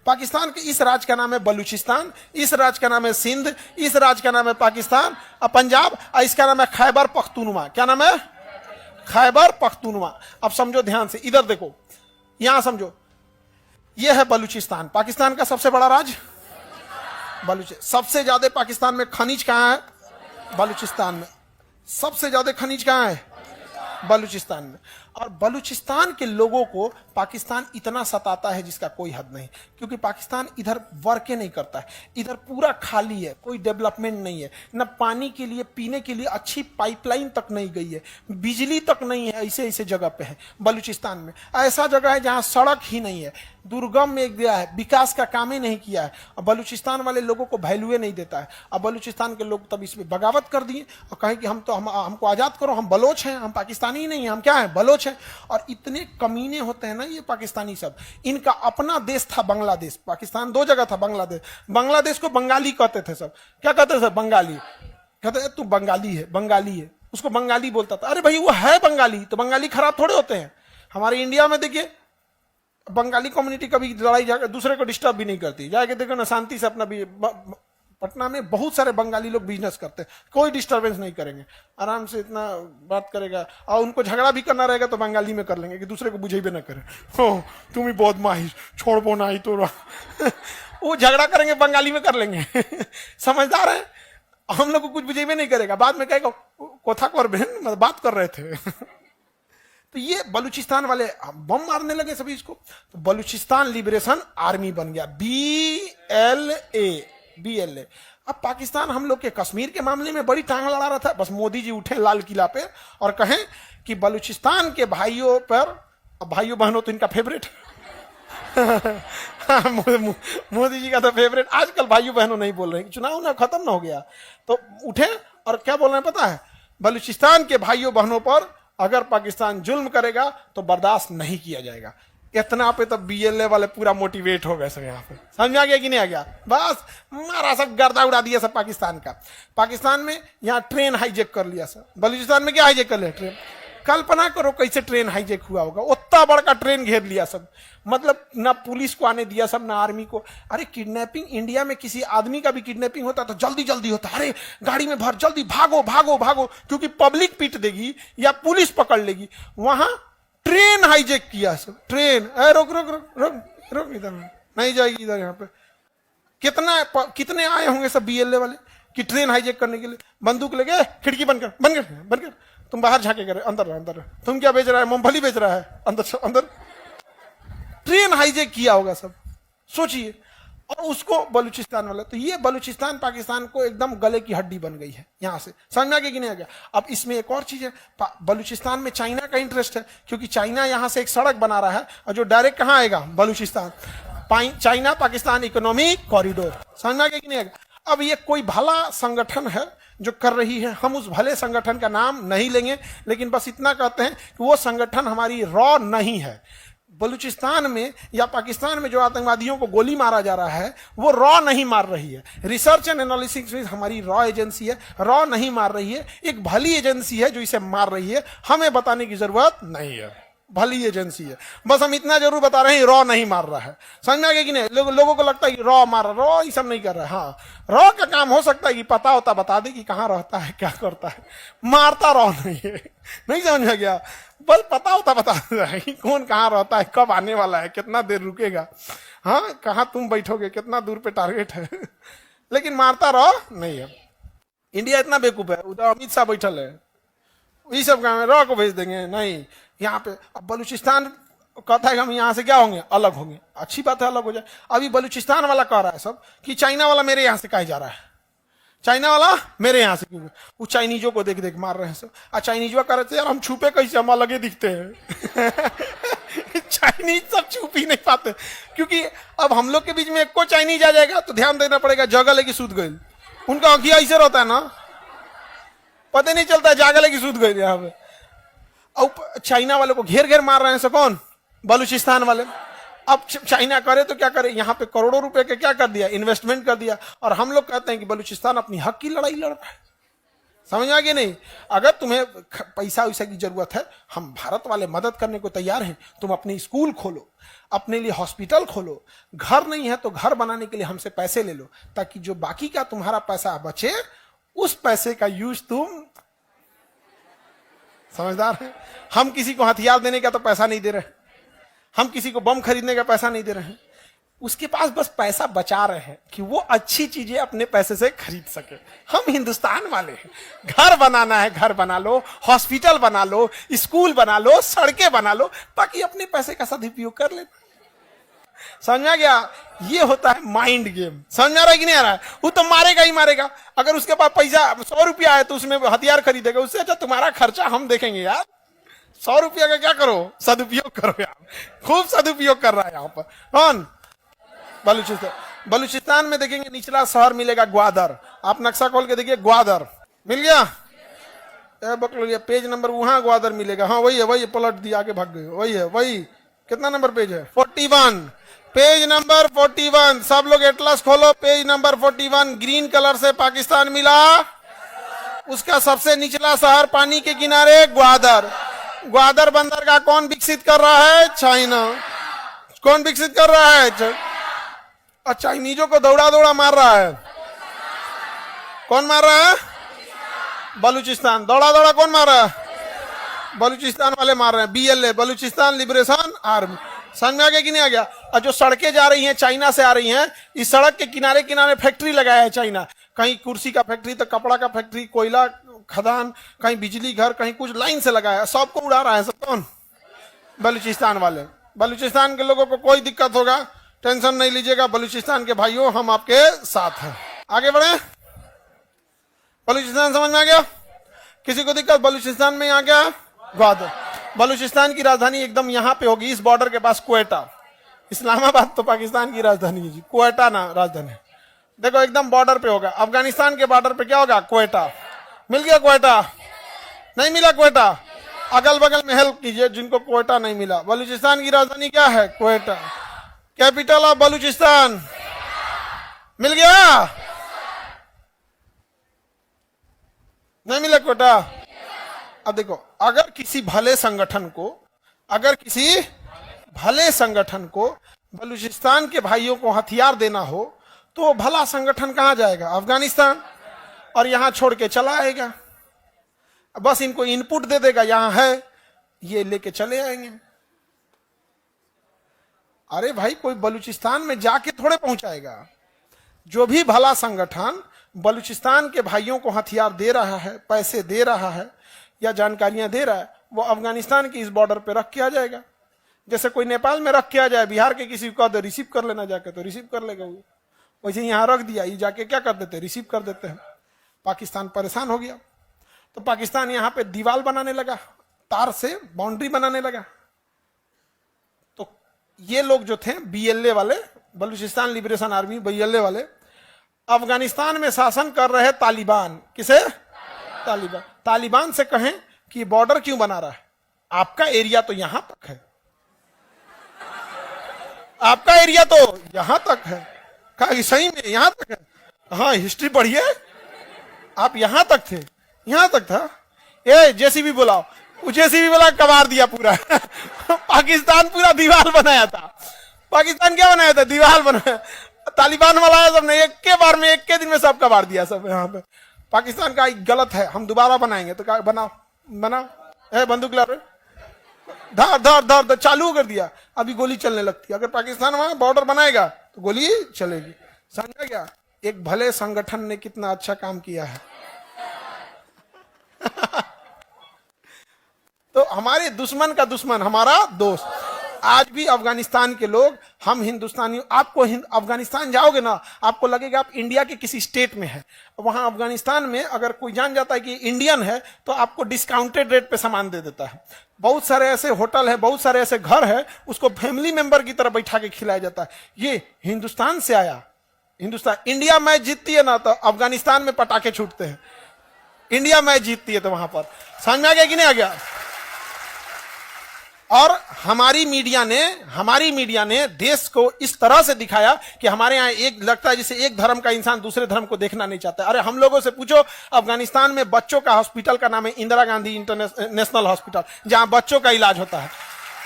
पाकिस्तान के इस राज्य का नाम है बलूचिस्तान, इस राज्य का नाम है सिंध, इस राज्य का नाम है पाकिस्तान और पंजाब, और इसका नाम है खैबर पख्तूनवा। क्या नाम है? खैबर पख्तूनवा। अब समझो ध्यान से, इधर देखो, यहां समझो, यह है बलूचिस्तान, पाकिस्तान का सबसे बड़ा राज्य बलूचिस्तान। सबसे ज्यादा पाकिस्तान में खनिज कहां है? बलूचिस्तान में। सबसे ज्यादा खनिज कहां है? बलूचिस्तान में। और बलूचिस्तान के लोगों को पाकिस्तान इतना सताता है जिसका कोई हद नहीं, क्योंकि पाकिस्तान इधर वर्के नहीं करता है, इधर पूरा खाली है, कोई डेवलपमेंट नहीं है, न पानी के लिए, पीने के लिए अच्छी पाइपलाइन तक नहीं गई है, बिजली तक नहीं है, ऐसे ऐसे जगह पे है बलूचिस्तान में। ऐसा जगह है जहां सड़क ही नहीं है, दुर्गम में गया है, विकास का काम ही नहीं किया है, और बलूचिस्तान वाले लोगों को वैल्यू नहीं देता है। अब बलूचिस्तान के लोग तब इसमें बगावत कर दिए और कहें कि हमको आजाद करो, हम बलोच हैं, हम पाकिस्तानी ही नहीं है, हम क्या है? बलोच है। और इतने कमीने होते हैं ना ये पाकिस्तानी सब। इनका अपना देश था बांग्लादेश, पाकिस्तान दो जगह था, बांग्लादेश, बांग्लादेश को बंगाली कहते थे सब। क्या कहते थे? बंगाली। कहते तू बंगाली है, बंगाली है, उसको बंगाली बोलता था। अरे भाई वो है बंगाली, तो बंगाली खराब थोड़े होते हैं। हमारे इंडिया में देखिए बंगाली कम्युनिटी कभी लड़ाई झगड़ा दूसरे को डिस्टर्ब भी नहीं करती, जाके देखो ना शांति से अपना भी। पटना में बहुत सारे बंगाली लोग बिजनेस करते हैं, कोई डिस्टरबेंस नहीं करेंगे, आराम से इतना बात करेगा, और उनको झगड़ा भी करना रहेगा तो बंगाली में कर लेंगे कि दूसरे को बुझेबे ना करे, हो तुम ही बहुत माहिर, छोड़बो ना ही तो वो झगड़ा करेंगे बंगाली में कर लेंगे समझदार है। हम लोग को कुछ बुझेबे नहीं करेगा, बाद में कहेगा कोथा कर बहन बात कर रहे थे तो ये बलूचिस्तान वाले बम मारने लगे सभी इसको, तो बलूचिस्तान लिबरेशन आर्मी बन गया, BLA। अब पाकिस्तान हम लोग के कश्मीर के मामले में बड़ी टांग लड़ा रहा था, बस मोदी जी उठे लाल किला पे और कहें कि बलूचिस्तान के भाइयों पर, अब भाइयों बहनों तो इनका फेवरेट मोदी जी का तो फेवरेट। आजकल भाइयों बहनों नहीं बोल रहे हैं, चुनाव ना खत्म ना हो गया तो उठे और क्या बोल रहे हैं पता है? बलूचिस्तान के भाइयों बहनों पर अगर पाकिस्तान जुल्म करेगा तो बर्दाश्त नहीं किया जाएगा। इतना पे तो BLA वाले पूरा मोटिवेट हो गए सब, यहाँ पे समझ आ गया कि नहीं आ गया? बस मारा सब गर्दा उड़ा दिया सब पाकिस्तान का। पाकिस्तान में यहाँ ट्रेन हाईजेक कर लिया सब, बलूचिस्तान में क्या हाईजेक कर लिया? ट्रेन। कल्पना करो कैसे ट्रेन हाईजेक हुआ होगा, उतना बड़का ट्रेन घेर लिया सब, मतलब ना पुलिस को आने दिया सब, ना आर्मी को। अरे किडनैपिंग इंडिया में किसी आदमी का भी किडनैपिंग होता तो जल्दी जल्दी होता, अरे गाड़ी में भर, जल्दी भागो भागो भागो, क्योंकि पब्लिक पीट देगी या पुलिस पकड़ लेगी। वहां ट्रेन हाईजेक किया सब, ट्रेन, रोक रोक रोक रोक रोक, इधर नहीं जाएगी, इधर यहाँ पे। कितने आए होंगे सब BLA वाले कि ट्रेन हाईजेक करने के लिए, बंदूक लेके, खिड़की बंद कर बंद कर बंद कर, तुम बाहर झाके करे, अंदर अंदर, तुम क्या बेच रहा है? मूंगफली बेच रहा है, अंदर अंदर। ट्रेन हाईजेक किया होगा सब, सोचिए। और उसको बलूचिस्तान वाला, तो ये बलूचिस्तान पाकिस्तान को एकदम गले की हड्डी बन गई है। यहां से समझ कि नहीं आ गया? अब इसमें एक और चीज है, बलूचिस्तान में चाइना का इंटरेस्ट है, क्योंकि चाइना यहां से एक सड़क बना रहा है और जो डायरेक्ट कहां आएगा? Balochistan. China Pakistan economic corridor, समझ कि नहीं आ गया? अब ये कोई भला संगठन है जो कर रही है, हम उस भले संगठन का नाम नहीं लेंगे, लेकिन बस इतना कहते हैं कि वो संगठन हमारी रॉ नहीं है। बलूचिस्तान में या पाकिस्तान में जो आतंकवादियों को गोली मारा जा रहा है वो रॉ नहीं मार रही है, रिसर्च एंड एनालिसिस में हमारी रॉ एजेंसी है, रॉ नहीं मार रही है, एक भली एजेंसी है जो इसे मार रही है। हमें बताने की जरूरत नहीं है, भली एजेंसी है, बस हम इतना जरूर बता रहे हैं रॉ नहीं मार रहा है। समझ में आ गया कि नहीं? लोगों को लगता है कि रॉ मार रहा, रॉ ये सब नहीं कर रहा है। हाँ, रॉ का काम हो सकता है कि पता होता बता दे कि कहाँ रहता है, क्या करता है, मारता रॉ नहीं है। नहीं समझ में गया? बस पता होता बता है कि कौन कहाँ रहता है, कब आने वाला है, कितना देर रुकेगा, हाँ कहाँ तुम बैठोगे, कितना दूर पे टारगेट है लेकिन मारता रॉ नहीं है। इंडिया इतना बेवकूफ है, उधर अमित शाह बैठल है, ये सब काम है, रॉ को भेज देंगे नहीं यहाँ पे। अब बलूचिस्तान कहता है कि हम यहाँ से क्या होंगे? अलग होंगे। अच्छी बात है, अलग हो जाए। अभी बलूचिस्तान वाला कह रहा है सब कि चाइना वाला मेरे यहाँ से कहे जा रहा है, चाइना वाला मेरे यहाँ से क्यों? वो चाइनीजों को देख देख मार रहे हैं सब। चाइनीजों कह रहे थे यार हम छुपे कैसे, हम अलगे दिखते हैं चाइनीज सब छुप ही नहीं पाते, क्योंकि अब हम लोग के बीच में एक को चाइनीज आ जाएगा तो ध्यान देना पड़ेगा, जगह लेके सूत गए। उनका आंखिया ऐसे रहता है ना, पता नहीं चलता जागा लेके सूत गए यहाँ पे। अब चाइना वाले को घेर घेर मार रहे हैं सब, कौन? बलूचिस्तान वाले। अब चाइना करे तो क्या करे, यहाँ पे करोड़ों रुपए के क्या कर दिया? इन्वेस्टमेंट कर दिया। और हम लोग कहते हैं कि बलूचिस्तान अपनी हक की लड़ाई लड़ रहा है। समझ आ गया नहीं? अगर तुम्हें पैसा वैसा की जरूरत है, हम भारत वाले मदद करने को तैयार हैं। तुम अपनी स्कूल खोलो, अपने लिए हॉस्पिटल खोलो, घर नहीं है तो घर बनाने के लिए हमसे पैसे ले लो, ताकि जो बाकी का तुम्हारा पैसा बचे उस पैसे का यूज तुम, समझदार है। हम किसी को हथियार देने का तो पैसा नहीं दे रहे, हम किसी को बम खरीदने का पैसा नहीं दे रहे हैं, उसके पास बस पैसा बचा रहे हैं कि वो अच्छी चीजें अपने पैसे से खरीद सके। हम हिंदुस्तान वाले हैं, घर बनाना है घर बना लो, हॉस्पिटल बना लो, स्कूल बना लो, सड़कें बना लो, ताकि अपने पैसे का सदुपयोग कर ले। समझ में आ गया? ये होता है माइंड गेम। समझ में आ रहा है कि नहीं आ रहा है? वो तो मारेगा ही मारेगा। अगर उसके पास पैसा 100 रुपया है तो उसमें हथियार खरीदेगा, उससे अच्छा तुम्हारा खर्चा हम देखेंगे यार। 100 रुपया का क्या करो, सदुपयोग करो यार। खूब सदुपयोग कर रहा है यहाँ पर कौन? बलूचिस्तान। बलूचिस्तान में देखेंगे निचला शहर मिलेगा ग्वादर। आप नक्शा खोल के देखिए, ग्वादर मिल गया, बकलोलिया पेज नंबर वहां ग्वादर मिलेगा। हाँ वही है, वही पलट दिया, आगे भाग गए, वही है, वही। कितना नंबर पेज है? 41, पेज नंबर 41। सब लोग एटलस खोलो, पेज नंबर 41। ग्रीन कलर से पाकिस्तान मिला, उसका सबसे निचला शहर पानी के किनारे ग्वादर। ग्वादर बंदरगाह कौन विकसित कर रहा है? चाइना। कौन विकसित कर रहा है? और चाइनीजों को दौड़ा दौड़ा मार रहा है। कौन मार रहा है? बलूचिस्तान। दौड़ा दौड़ा कौन मार रहा है? बलूचिस्तान वाले मार रहे हैं। BLA, Balochistan liberation army. समझ में आ गया कि नहीं आ गया? और जो सड़कें जा रही हैं चाइना से आ रही हैं, इस सड़क के किनारे किनारे फैक्ट्री लगाया है चाइना। कहीं कुर्सी का फैक्ट्री तो कपड़ा का फैक्ट्री, कोयला खदान, कहीं बिजली घर, कहीं कुछ लाइन से लगाया है। सबको उड़ा रहा है। सब कौन? बलूचिस्तान वाले। बलूचिस्तान के लोगों को कोई दिक्कत होगा, टेंशन नहीं लीजिएगा। बलूचिस्तान के भाइयों, हम आपके साथ हैं। आगे बढ़े। बलूचिस्तान समझ में आ गया? किसी को दिक्कत? बलूचिस्तान में यहाँ क्या? ग्वादर। बलूचिस्तान की राजधानी एकदम यहाँ पे होगी, इस बॉर्डर के पास, क्वेटा। इस्लामाबाद तो पाकिस्तान की राजधानी है जी, क्वेटा ना राजधानी। देखो एकदम बॉर्डर पे होगा। अफगानिस्तान के बॉर्डर पे क्या होगा? क्वेटा। मिल गया क्वेटा? नहीं मिला क्वेटा? अगल बगल में हेल्प कीजिए जिनको क्वेटा नहीं मिला। बलूचिस्तान की राजधानी क्या है? क्वेटा। कैपिटल ऑफ बलूचिस्तान मिल गया? नहीं मिला क्वेटा? अब देखो, अगर किसी भले संगठन को बलूचिस्तान के भाइयों को हथियार देना हो तो भला संगठन कहां जाएगा? अफगानिस्तान। और यहां छोड़ के चला आएगा, बस इनको इनपुट दे देगा, यहां है, ये लेके चले आएंगे। अरे भाई, कोई बलूचिस्तान में जाके थोड़े पहुंचाएगा। जो भी भला संगठन बलूचिस्तान के भाइयों को हथियार दे रहा है, पैसे दे रहा है या जानकारियां दे रहा है, वो अफगानिस्तान की इस बॉर्डर पे रख के आ जाएगा। जैसे कोई नेपाल में रख के आ जाए, बिहार के किसी को रिसीव कर लेना जाके, तो रिसीव कर लेगा वो। वैसे यहां रख दिया, ये जाके क्या कर देते? रिसीव कर देते हैं। पाकिस्तान परेशान हो गया, तो पाकिस्तान यहां पे दीवार बनाने लगा, तार से बाउंड्री बनाने लगा। तो ये लोग जो थे BLA वाले, बलूचिस्तान लिबरेशन आर्मी, BLA वाले, अफगानिस्तान में शासन कर रहे तालिबान। किसे? तालिबान। तालिबान से कहें कि बॉर्डर क्यों बना रहा है? आपका एरिया तो यहां तक है, आपका एरिया तो यहां तक है। कहा सही में यहां तक है? हाँ, हिस्ट्री पढ़िए, आप यहां तक थे, यहां तक था। ए JCB बुलाओ, JCB बुला, कबाड़ दिया पूरा। पाकिस्तान पूरा दीवार बनाया था। पाकिस्तान क्या बनाया था? दीवार बनाया। तालिबान वाला है सबने एक के बार में, एक के दिन में सब कबाड़ दिया सब यहाँ पे। पाकिस्तान का गलत है, हम दोबारा बनाएंगे। तो क्या? बनाओ बनाओ, है बंदूक ला रहे, धर धर धर धर, चालू कर दिया, अभी गोली चलने लगती है। अगर पाकिस्तान वहां बॉर्डर बनाएगा तो गोली चलेगी। समझा क्या? एक भले संगठन ने कितना अच्छा काम किया है। तो हमारे दुश्मन का दुश्मन हमारा दोस्त। आज भी अफगानिस्तान के लोग, हम हिंदुस्तानी, आपको अफगानिस्तान जाओगे ना, आपको लगेगा आप इंडिया के किसी स्टेट में है। वहां अफगानिस्तान में अगर कोई जान जाता है कि इंडियन है तो आपको डिस्काउंटेड रेट पे सामान दे देता है। बहुत सारे ऐसे होटल है, बहुत सारे ऐसे घर है, उसको फैमिली मेंबर की तरह बैठा के खिलाया जाता है। ये हिंदुस्तान से आया। हिंदुस्तान, इंडिया मैच जीतती है ना तो अफगानिस्तान में पटाखे छूटते हैं। इंडिया मैच जीतती है तो वहां पर। समझ में आ गया कि नहीं आ गया? और हमारी मीडिया ने देश को इस तरह से दिखाया कि हमारे यहाँ एक लगता है जैसे एक धर्म का इंसान दूसरे धर्म को देखना नहीं चाहता। अरे हम लोगों से पूछो, अफगानिस्तान में बच्चों का हॉस्पिटल का नाम है इंदिरा गांधी इंटरनेशनल हॉस्पिटल, जहां बच्चों का इलाज होता है।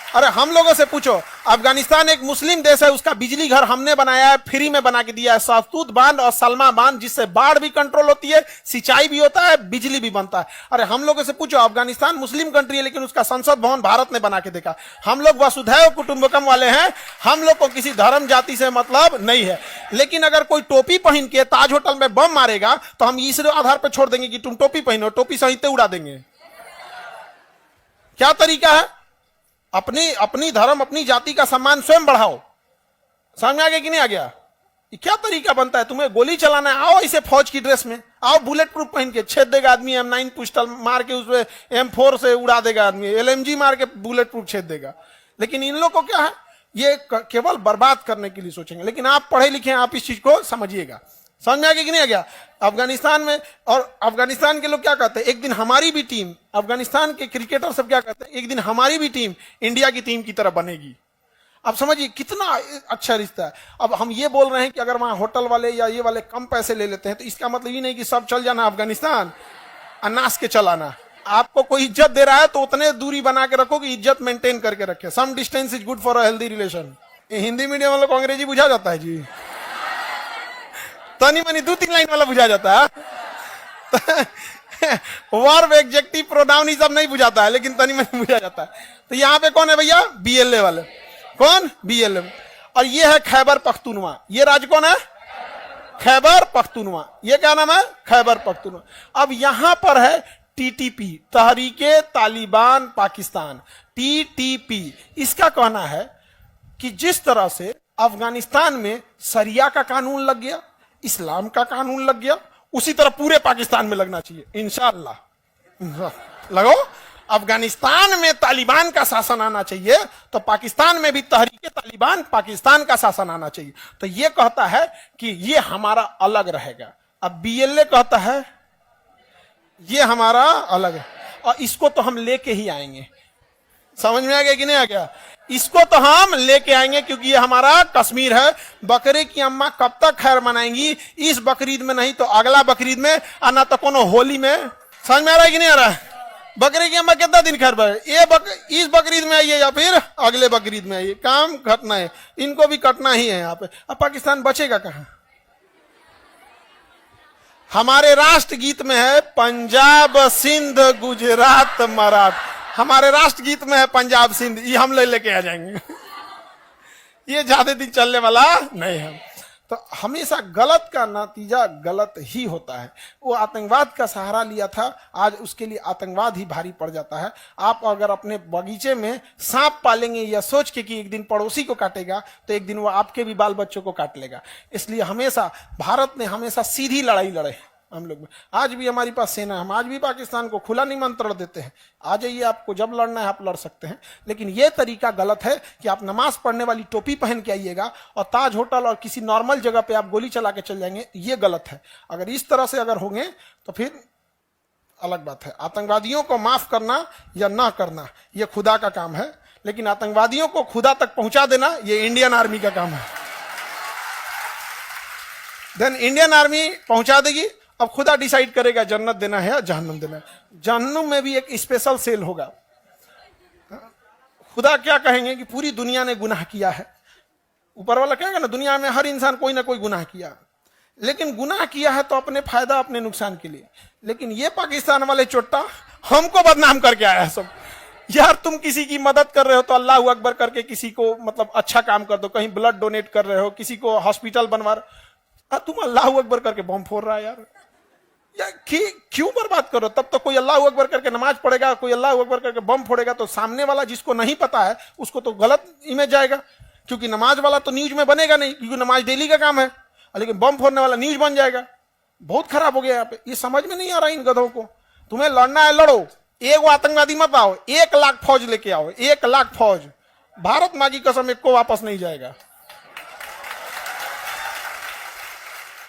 अरे हम लोगों से पूछो, अफगानिस्तान एक मुस्लिम देश है, उसका बिजली घर हमने बनाया है, फ्री में बना के दिया है, सहतूत बांध और सलमा बांध, जिससे बाढ़ भी कंट्रोल होती है, सिंचाई भी होता है, बिजली भी बनता है। अरे हम लोगों से पूछो, अफगानिस्तान मुस्लिम कंट्री है लेकिन उसका संसद भवन भारत ने बना के देखा। हम लोग वसुधैव कुटुंबकम वाले हैं, हम लोग को किसी धर्म जाति से मतलब नहीं है। लेकिन अगर कोई टोपी पहन के ताज होटल में बम मारेगा तो हम इस आधार पर छोड़ देंगे कि तुम टोपी पहनो, टोपी सहित उड़ा देंगे। क्या तरीका है? अपनी धर्म अपनी जाति का सम्मान स्वयं बढ़ाओ। समझ में आ गया कि नहीं आ गया? ये क्या तरीका बनता है? तुम्हें गोली चलाना है, आओ इसे फौज की ड्रेस में, आओ बुलेट प्रूफ पहन के, छेद देगा आदमी, M9 पिस्टल मार के उसमें M4 से उड़ा देगा आदमी, LMG मार के बुलेट प्रूफ छेद देगा। लेकिन इन लोग को क्या है, ये केवल बर्बाद करने के लिए सोचेंगे। लेकिन आप पढ़े लिखे हैं, आप इस चीज को समझिएगा। समझ में आ गया कि नहीं आ गया? अफगानिस्तान में, और अफगानिस्तान के लोग क्या कहते हैं, एक दिन हमारी भी टीम, अफगानिस्तान के क्रिकेटर सब क्या कहते हैं, एक दिन हमारी भी टीम इंडिया की टीम की तरह बनेगी। अब समझिए कितना अच्छा रिश्ता है। अब हम ये बोल रहे हैं कि अगर वहां होटल वाले या ये वाले कम पैसे ले लेते हैं तो इसका मतलब ये नहीं कि सब चल जाना अफगानिस्तान, अनास के चलाना। आपको कोई इज्जत दे रहा है तो उतने दूरी बना के रखो कि इज्जत मेंटेन करके रखे। Some distance is good for a healthy relation. Hindi medium वालों को अंग्रेजी बुझा जाता है जी, तनी मनी 2-3 लाइन वाला बुझा जाता है। वर्ब, एडजेक्टिव, प्रोनाउन ये सब नहीं बुझाता है, लेकिन तनी मनी बुझा जाता है। तो यहाँ पे कौन है भैया? BLA वाले। कौन? BLA। और ये है खैबर पख्तूनवा। ये राज्य कौन है? खैबर पख्तूनवा। ये क्या नाम है? खैबर पख्तूनवा। अब यहां पर है TTP, तहरीके तालिबान पाकिस्तान, TTP। इसका कहना है कि जिस तरह से अफगानिस्तान में शरिया का कानून लग गया, इस्लाम का कानून लग गया, उसी तरह पूरे पाकिस्तान में लगना चाहिए इंशाअल्लाह। लगो, अफगानिस्तान में तालिबान का शासन आना चाहिए तो पाकिस्तान में भी तहरीके तालिबान पाकिस्तान का शासन आना चाहिए। तो ये कहता है कि ये हमारा अलग रहेगा। अब BLA कहता है ये हमारा अलग है, और इसको तो हम लेके ही आएंगे। समझ में आ गया कि नहीं आ गया? इसको तो हम लेके आएंगे क्योंकि ये हमारा कश्मीर है। बकरे की अम्मा कब तक खैर मनाएंगी? इस बकरीद में नहीं तो अगला बकरीद में, और ना तो कोनो होली में। समझ में आ रहा है कि नहीं आ रहा है? बकरे की अम्मा कितना दिन खैर पर, इस बकरीद में आइए या फिर अगले बकरीद में आइए, काम घटना है, इनको भी कटना ही है यहाँ पे। अब पाकिस्तान बचेगा कहां? हमारे राष्ट्रगीत में है पंजाब सिंध गुजरात मराठा। हमारे राष्ट्रगीत में है पंजाब सिंध, ये हम लेके आ जाएंगे। ये ज्यादा दिन चलने वाला नहीं है। तो हमेशा गलत का नतीजा गलत ही होता है। वो आतंकवाद का सहारा लिया था, आज उसके लिए आतंकवाद ही भारी पड़ जाता है। आप अगर अपने बगीचे में सांप पालेंगे या सोच के कि एक दिन पड़ोसी को काटेगा तो एक दिन वो आपके भी बाल बच्चों को काट लेगा। इसलिए हमेशा भारत ने हमेशा सीधी लड़ाई लड़े। हम लोग में आज भी हमारी पास सेना, हम आज भी पाकिस्तान को खुला निमंत्रण देते हैं, आ जाइए, आपको जब लड़ना है आप लड़ सकते हैं। लेकिन यह तरीका गलत है कि आप नमाज पढ़ने वाली टोपी पहन के आइएगा और ताज होटल और किसी नॉर्मल जगह पे आप गोली चला के चल जाएंगे, ये गलत है। अगर इस तरह से अगर होंगे तो फिर अलग बात है। आतंकवादियों को माफ करना या ना करना यह खुदा का काम है, लेकिन आतंकवादियों को खुदा तक पहुंचा देना यह इंडियन आर्मी का काम है। देन इंडियन आर्मी पहुंचा देगी, अब खुदा डिसाइड करेगा जन्नत देना है या जहन्नुम देना है। जहन्नुम में भी एक स्पेशल सेल होगा। खुदा क्या कहेंगे कि पूरी दुनिया ने गुनाह किया है। ऊपर वाला कहेगा ना, दुनिया में हर इंसान कोई ना कोई गुनाह किया, लेकिन गुनाह किया है तो अपने फायदा अपने नुकसान के लिए। लेकिन ये पाकिस्तान वाले चोट्टा हमको बदनाम करके आया है सब। यार तुम किसी की मदद कर रहे हो तो अल्लाह अकबर करके किसी को मतलब अच्छा काम कर दो, कहीं ब्लड डोनेट कर रहे हो, किसी को हॉस्पिटल बनवा रहे, तुम अल्लाह अकबर करके बम फोड़ रहा है। यार क्यों बर्बाद करो? तब तो कोई अल्लाह अकबर करके नमाज पढ़ेगा, कोई अल्लाह अकबर करके बम फोड़ेगा तो सामने वाला जिसको नहीं पता है उसको तो गलत इमेज जाएगा। क्योंकि नमाज वाला तो न्यूज में बनेगा नहीं, क्योंकि नमाज डेली का काम है, लेकिन बम फोड़ने वाला न्यूज बन जाएगा। बहुत खराब हो गया यहाँ पे। ये समझ में नहीं आ रहा इन गधों को। तुम्हें लड़ना है लड़ो, एक वो आतंकवादी मत आओ, 1 लाख फौज लेके आओ, 1 लाख फौज। भारत माँ की कसम एक को वापस नहीं जाएगा।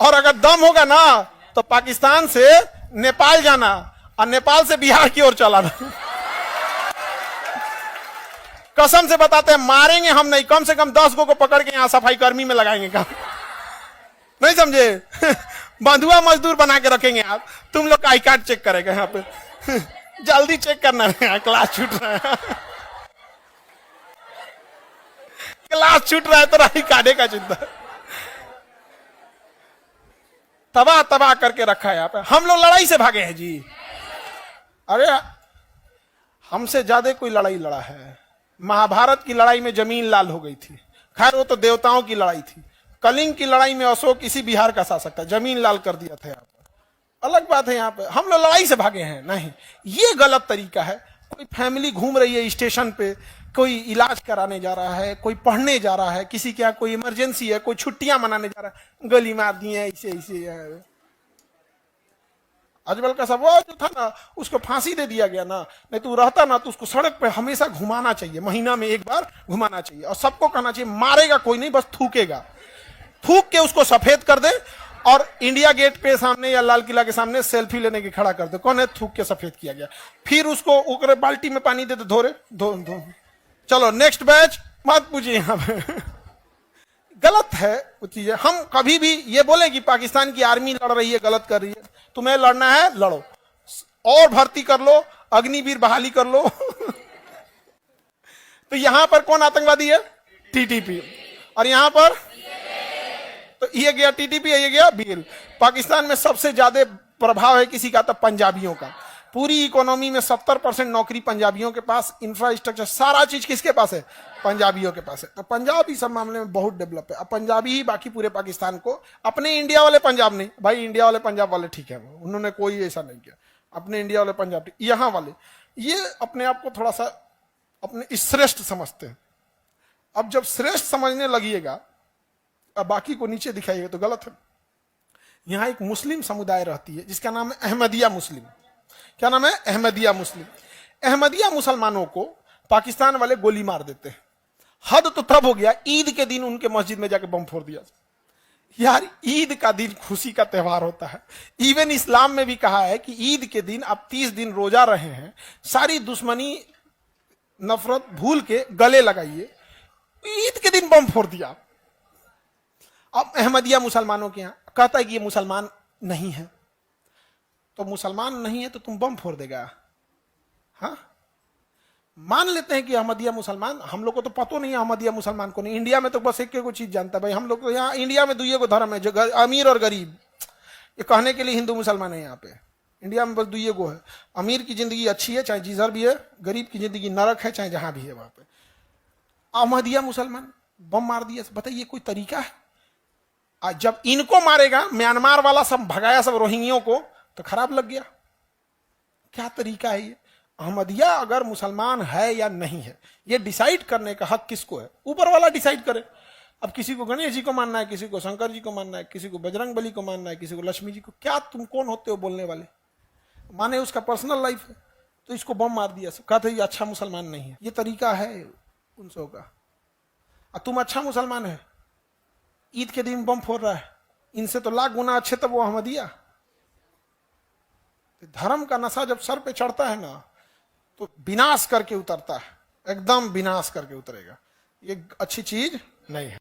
और अगर दम होगा ना तो पाकिस्तान से नेपाल जाना और नेपाल से बिहार की ओर चलाना। कसम से बताते हैं, मारेंगे हम नहीं, कम से कम 10 को पकड़ के यहां सफाई कर्मी में लगाएंगे काम। नहीं समझे? बंधुआ मजदूर बना के रखेंगे आप। तुम लोग का आई कार्ड चेक करेगा यहाँ पे। जल्दी चेक करना है, क्लास छूट रहा है। क्लास छूट रहा है तो राही काढ़े का चिंता, तबाह तबाह करके रखा है यहाँ पे। हम लोग लड़ाई से भागे हैं जी। अरे हमसे ज्यादा कोई लड़ाई लड़ा है। महाभारत की लड़ाई में जमीन लाल हो गई थी, खैर वो तो देवताओं की लड़ाई थी। कलिंग की लड़ाई में अशोक इसी बिहार का शासक था, जमीन लाल कर दिया था यहाँ पर। अलग बात है, यहाँ पे हम लोग लड़ाई से भागे हैं नहीं, ये गलत तरीका है। कोई फैमिली घूम रही है स्टेशन पे, कोई इलाज कराने जा रहा है, कोई पढ़ने जा रहा है, किसी के यहाँ कोई इमरजेंसी है, कोई छुट्टियां मनाने जा रहा है, गोली मार दी है ऐसे ऐसे। अजमल का सब वो जो था ना, उसको फांसी दे दिया गया ना, नहीं तो रहता ना तो उसको सड़क पे हमेशा घुमाना चाहिए, महीना में एक बार घुमाना चाहिए। और सबको कहना चाहिए मारेगा कोई नहीं, बस थूकेगा, थूक के उसको सफेद कर दे और इंडिया गेट पे सामने या लाल किला के सामने सेल्फी लेने की खड़ा कर दे, कौन है थूक के सफेद किया गया। फिर उसको उकरे बाल्टी में पानी दे दे, धो धो। चलो नेक्स्ट बैच मत पूछिए यहाँ पे। गलत है वो चीजें। हम कभी भी ये बोले कि पाकिस्तान की आर्मी लड़ रही है, गलत कर रही है, तुम्हें लड़ना है लड़ो, और भर्ती कर लो, अग्निवीर बहाली कर लो। तो यहां पर कौन आतंकवादी है? टीटीपी। और यहां पर तो ये गया टीटीपी, ये गया बीएल। पाकिस्तान में सबसे ज्यादा प्रभाव है किसी का? तो पंजाबियों का। पूरी इकोनॉमी में 70% नौकरी पंजाबियों के पास, इंफ्रास्ट्रक्चर सारा चीज किसके पास है? पंजाबियों के पास है। तो पंजाब इस सब मामले में बहुत डेवलप है। अब पंजाबी ही बाकी पूरे पाकिस्तान को, अपने इंडिया वाले पंजाब नहीं भाई, इंडिया वाले पंजाब वाले ठीक है, उन्होंने कोई ऐसा नहीं किया। अपने इंडिया वाले पंजाब, यहाँ वाले ये अपने आप को थोड़ा सा अपने श्रेष्ठ समझते हैं। अब जब श्रेष्ठ समझने लगिएगा, अब बाकी को नीचे दिखाइएगा तो गलत है। यहाँ एक मुस्लिम समुदाय रहती है जिसका नाम है अहमदिया मुस्लिम। क्या नाम है? अहमदिया मुस्लिम। अहमदिया मुसलमानों को पाकिस्तान वाले गोली मार देते हैं। हद तो तब हो गया, ईद के दिन उनके मस्जिद में जाके बम फोड़ दिया। यार ईद का दिन खुशी का त्योहार होता है। इवन इस्लाम में भी कहा है कि ईद के दिन आप 30 दिन रोजा रहे हैं, सारी दुश्मनी नफरत भूल के गले लगाइए। ईद के दिन बम फोड़ दिया। अब अहमदिया मुसलमानों के यहाँ कहता है कि ये मुसलमान नहीं है, तो मुसलमान नहीं है तो तुम बम फोड़ देगा? हाँ, मान लेते हैं कि अहमदिया मुसलमान, हम लोग को तो पता नहीं है अहमदिया मुसलमान को नहीं। इंडिया में तो बस एक को चीज जानता है भाई, हम लोग तो यहाँ इंडिया में दुइये को धर्म है, जो अमीर और गरीब, ये कहने के लिए हिंदू मुसलमान है। यहाँ पे इंडिया में बस दुइये को है। अमीर की जिंदगी अच्छी है चाहे जिधर भी है, गरीब की जिंदगी नरक है चाहे जहां भी है वहां पे। अहमदिया मुसलमान बम मार दिया, बताइए कोई तरीका है? आज जब इनको मारेगा, म्यांमार वाला सब भगाया सब रोहिंग्यों को, तो खराब लग गया। क्या तरीका है ये? अहमदिया अगर मुसलमान है या नहीं है, ये डिसाइड करने का हक किसको है? ऊपर वाला डिसाइड करे। अब किसी को गणेश जी को मानना है, किसी को शंकर जी को मानना है, किसी को बजरंग बली को मानना है, किसी को लक्ष्मी जी को। क्या तुम कौन होते हो बोलने वाले? माने उसका पर्सनल लाइफ है, तो इसको बम मार दिया, कहते ये अच्छा मुसलमान नहीं है। ये तरीका है उन सौ का। तुम अच्छा मुसलमान है, ईद के दिन बम फोड़ रहा है, इनसे तो लाख गुना अच्छे तब वो अहमदिया। धर्म का नशा जब सर पे चढ़ता है ना, तो विनाश करके उतरता है, एकदम विनाश करके उतरेगा। ये अच्छी चीज नहीं है।